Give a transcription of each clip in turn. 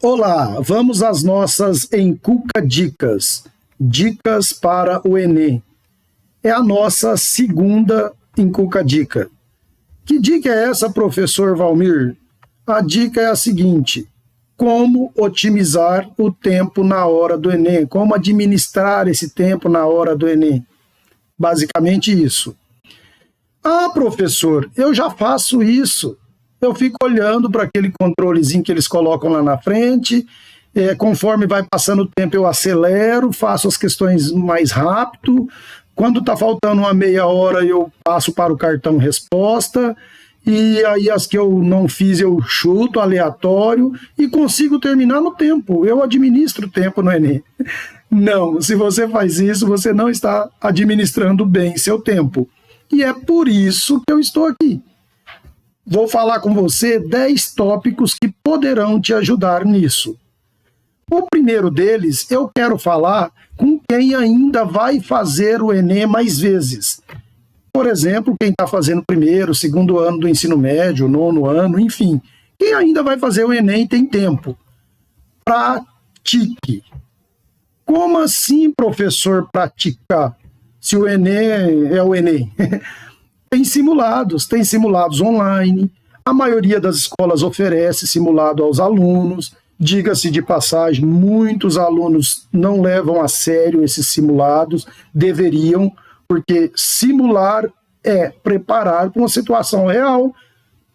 Olá, vamos às nossas Encuca Dicas. Dicas para o Enem. É a nossa segunda Encuca Dica. Que dica é essa, professor Valmir? A dica é a seguinte: como otimizar o tempo na hora do Enem, como administrar esse tempo na hora do Enem. Basicamente isso. Ah, professor, eu já faço isso. Eu fico olhando para aquele controlezinho que eles colocam lá na frente, conforme vai passando o tempo eu acelero, faço as questões mais rápido, quando está faltando uma meia hora eu passo para o cartão resposta, e aí as que eu não fiz eu chuto aleatório e consigo terminar no tempo, eu administro o tempo no Enem. Não, se você faz isso, você não está administrando bem seu tempo. E é por isso que eu estou aqui. Vou falar com você 10 tópicos que poderão te ajudar nisso. O primeiro deles, eu quero falar com quem ainda vai fazer o Enem mais vezes. Por exemplo, quem está fazendo primeiro, segundo ano do ensino médio, nono ano, enfim. Quem ainda vai fazer o Enem tem tempo. Pratique. Como assim, professor, praticar? Se o Enem é o Enem. Tem simulados online. A maioria das escolas oferece simulado aos alunos. Diga-se de passagem, muitos alunos não levam a sério esses simulados, deveriam, porque simular é preparar para uma situação real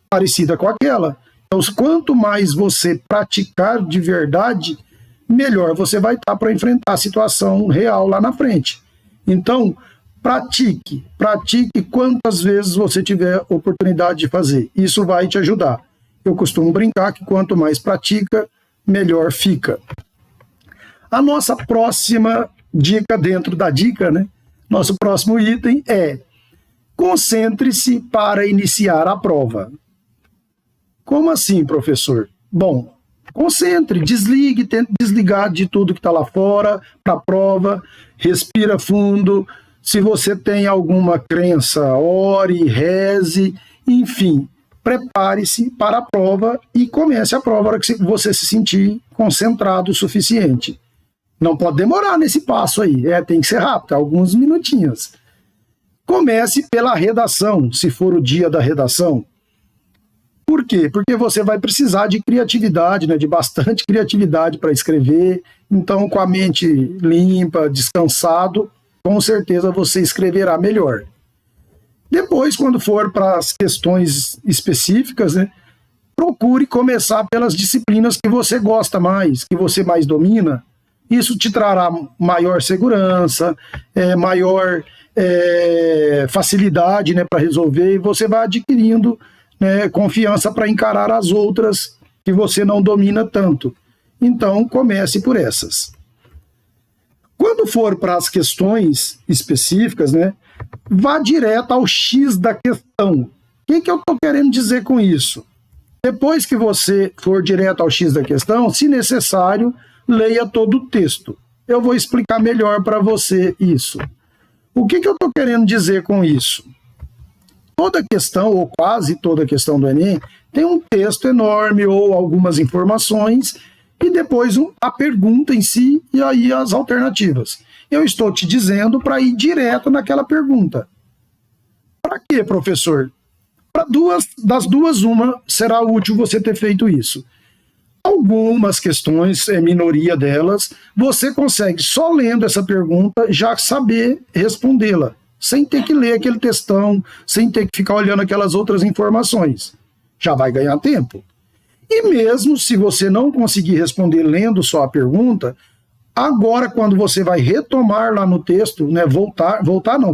parecida com aquela. Então, quanto mais você praticar de verdade, melhor você vai estar para enfrentar a situação real lá na frente. Então, pratique quantas vezes você tiver oportunidade de fazer. Isso vai te ajudar. Eu costumo brincar que quanto mais pratica, melhor fica. A nossa próxima dica dentro da dica, né? Nosso próximo item é: concentre-se para iniciar a prova. Como assim, professor? Bom, concentre, desligue, tente desligar de tudo que está lá fora para a prova, respira fundo. Se você tem alguma crença, ore, reze, enfim, prepare-se para a prova e comece a prova na hora que você se sentir concentrado o suficiente. Não pode demorar nesse passo aí, tem que ser rápido, alguns minutinhos. Comece pela redação, se for o dia da redação. Por quê? Porque você vai precisar de criatividade, né, de bastante criatividade para escrever. Então, com a mente limpa, descansado, com certeza você escreverá melhor. Depois, quando for para as questões específicas, né, procure começar pelas disciplinas que você gosta mais, que você mais domina. Isso te trará maior segurança, maior facilidade, né, para resolver, e você vai adquirindo, né, confiança para encarar as outras que você não domina tanto. Então, comece por essas. Quando for para as questões específicas, né, vá direto ao X da questão. O que eu estou querendo dizer com isso? Depois que você for direto ao X da questão, se necessário, leia todo o texto. Eu vou explicar melhor para você isso. O que eu estou querendo dizer com isso? Toda questão, ou quase toda questão do Enem, tem um texto enorme ou algumas informações e depois a pergunta em si e aí as alternativas. Eu estou te dizendo para ir direto naquela pergunta. Para quê, professor? Para das duas, uma será útil você ter feito isso. Algumas questões, minoria delas, você consegue, só lendo essa pergunta, já saber respondê-la, sem ter que ler aquele textão, sem ter que ficar olhando aquelas outras informações. Já vai ganhar tempo. E mesmo se você não conseguir responder lendo só a pergunta, agora quando você vai retomar lá no texto, né,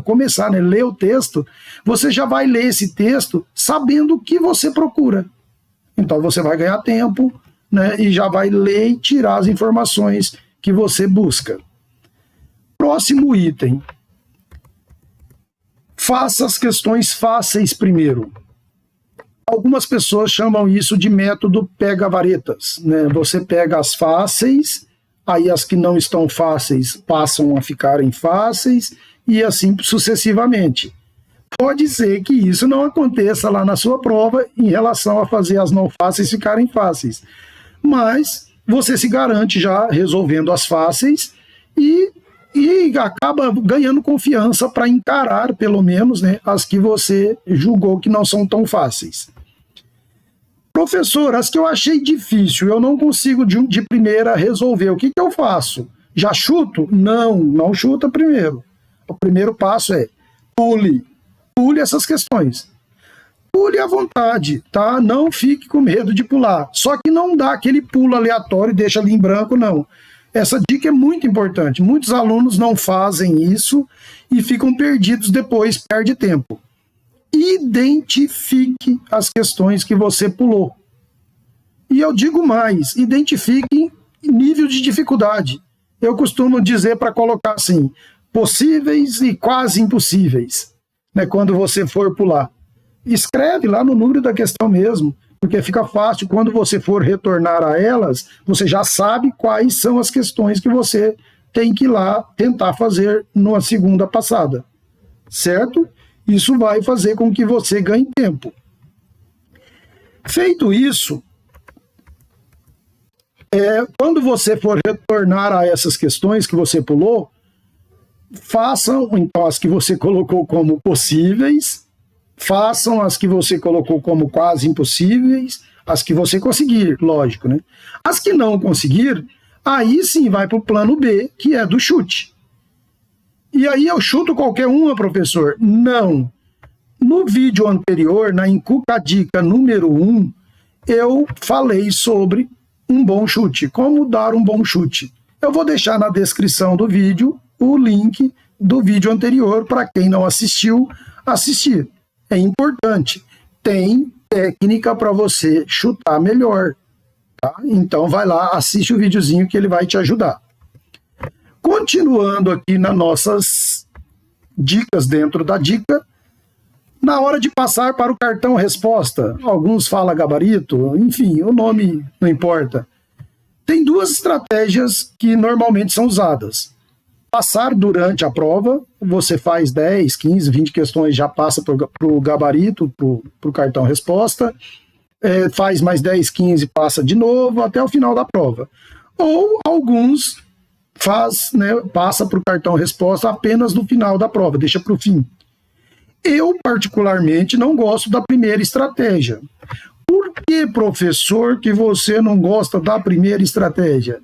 começar, né, ler o texto, você já vai ler esse texto sabendo o que você procura. Então você vai ganhar tempo, né, e já vai ler e tirar as informações que você busca. Próximo item. Faça as questões fáceis primeiro. Algumas pessoas chamam isso de método pega-varetas, né? Você pega as fáceis, aí as que não estão fáceis passam a ficarem fáceis e assim sucessivamente. Pode ser que isso não aconteça lá na sua prova em relação a fazer as não fáceis ficarem fáceis. Mas você se garante já resolvendo as fáceis e acaba ganhando confiança para encarar, pelo menos, né, as que você julgou que não são tão fáceis. Professor, as que eu achei difícil, eu não consigo de primeira resolver, o que eu faço? Já chuto? Não chuta primeiro. O primeiro passo é pule essas questões. Pule à vontade, tá? Não fique com medo de pular. Só que não dá aquele pulo aleatório e deixa ali em branco, não. Essa dica é muito importante. Muitos alunos não fazem isso e ficam perdidos depois, perde tempo. Identifique as questões que você pulou. E eu digo mais, identifique nível de dificuldade. Eu costumo dizer para colocar assim, possíveis e quase impossíveis, né, quando você for pular. Escreve lá no número da questão mesmo, porque fica fácil, quando você for retornar a elas, você já sabe quais são as questões que você tem que ir lá tentar fazer numa segunda passada, certo? Isso vai fazer com que você ganhe tempo. Feito isso, quando você for retornar a essas questões que você pulou, façam então as que você colocou como possíveis, façam as que você colocou como quase impossíveis, as que você conseguir, lógico, né? As que não conseguir, aí sim vai para o plano B, que é do chute. E aí eu chuto qualquer uma, professor? Não. No vídeo anterior, na Encuca Dica número 1, eu falei sobre um bom chute, como dar um bom chute. Eu vou deixar na descrição do vídeo o link do vídeo anterior para quem não assistiu, assistir. É importante. Tem técnica para você chutar melhor. Tá? Então vai lá, assiste o videozinho que ele vai te ajudar. Continuando aqui nas nossas dicas dentro da dica, na hora de passar para o cartão resposta, alguns falam gabarito, enfim, o nome não importa. Tem duas estratégias que normalmente são usadas. Passar durante a prova, você faz 10, 15, 20 questões, já passa para o gabarito, para o cartão resposta, faz mais 10, 15, passa de novo até o final da prova. Ou alguns passa para o cartão resposta apenas no final da prova, deixa para o fim. Eu, particularmente, não gosto da primeira estratégia. Por que, professor, que você não gosta da primeira estratégia?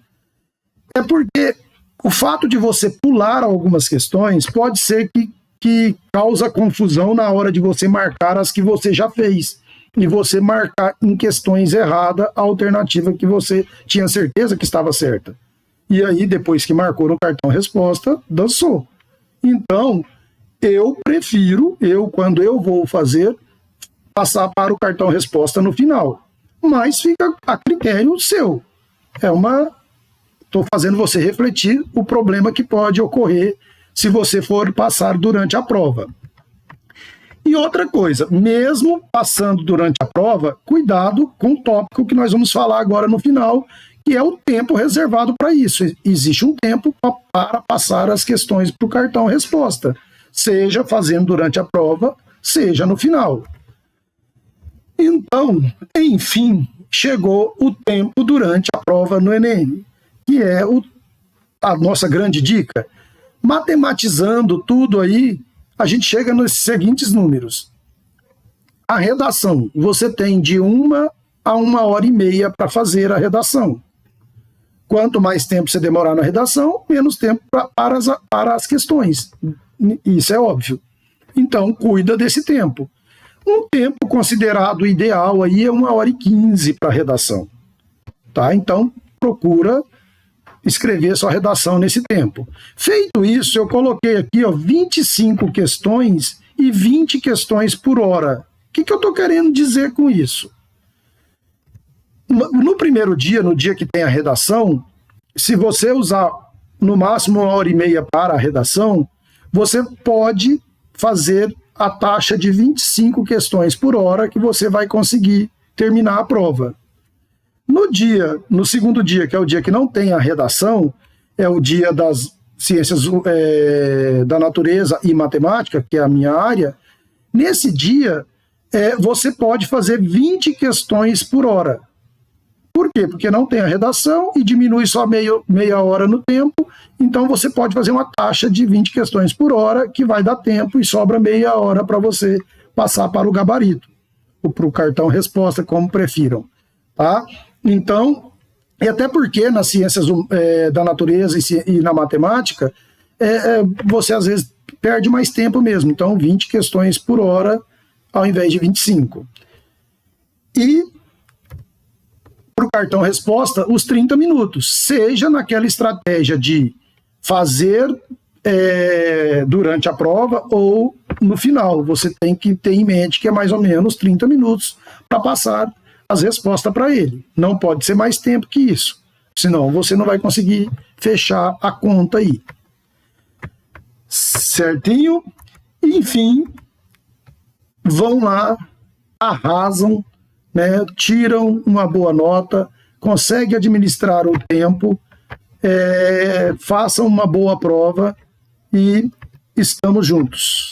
É porque o fato de você pular algumas questões pode ser que causa confusão na hora de você marcar as que você já fez. E você marcar em questões erradas a alternativa que você tinha certeza que estava certa. E aí, depois que marcou no cartão resposta, dançou. Então, eu prefiro, quando eu vou fazer, passar para o cartão resposta no final. Mas fica a critério seu. Estou fazendo você refletir o problema que pode ocorrer se você for passar durante a prova. E outra coisa, mesmo passando durante a prova, cuidado com o tópico que nós vamos falar agora no final, que é o tempo reservado para isso. Existe um tempo para passar as questões para o cartão resposta, seja fazendo durante a prova, seja no final. Então, enfim, chegou o tempo durante a prova no Enem, que é a nossa grande dica. Matematizando tudo aí, a gente chega nos seguintes números. A redação, você tem de 1 a 1h30 para fazer a redação. Quanto mais tempo você demorar na redação, menos tempo para as questões. Isso é óbvio. Então, cuida desse tempo. Um tempo considerado ideal aí é 1h15 para a redação. Tá? Então, procura escrever sua redação nesse tempo. Feito isso, eu coloquei aqui 25 questões e 20 questões por hora. O que eu estou querendo dizer com isso? No primeiro dia, no dia que tem a redação, se você usar no máximo 1h30 para a redação, você pode fazer a taxa de 25 questões por hora que você vai conseguir terminar a prova. No segundo dia, que é o dia que não tem a redação, é o dia das ciências da natureza e matemática, que é a minha área. Nesse dia, você pode fazer 20 questões por hora. Por quê? Porque não tem a redação e diminui só meia hora no tempo, então você pode fazer uma taxa de 20 questões por hora, que vai dar tempo e sobra meia hora para você passar para o gabarito, ou para o cartão resposta, como prefiram. Tá? Então, e até porque nas ciências da natureza e na matemática, você às vezes perde mais tempo mesmo, então 20 questões por hora ao invés de 25. E para o cartão resposta, os 30 minutos, seja naquela estratégia de fazer durante a prova ou no final. Você tem que ter em mente que é mais ou menos 30 minutos para passar as respostas para ele. Não pode ser mais tempo que isso, senão você não vai conseguir fechar a conta aí. Certinho? Enfim, vão lá, arrasam, né, tiram uma boa nota, conseguem administrar o tempo, façam uma boa prova e estamos juntos.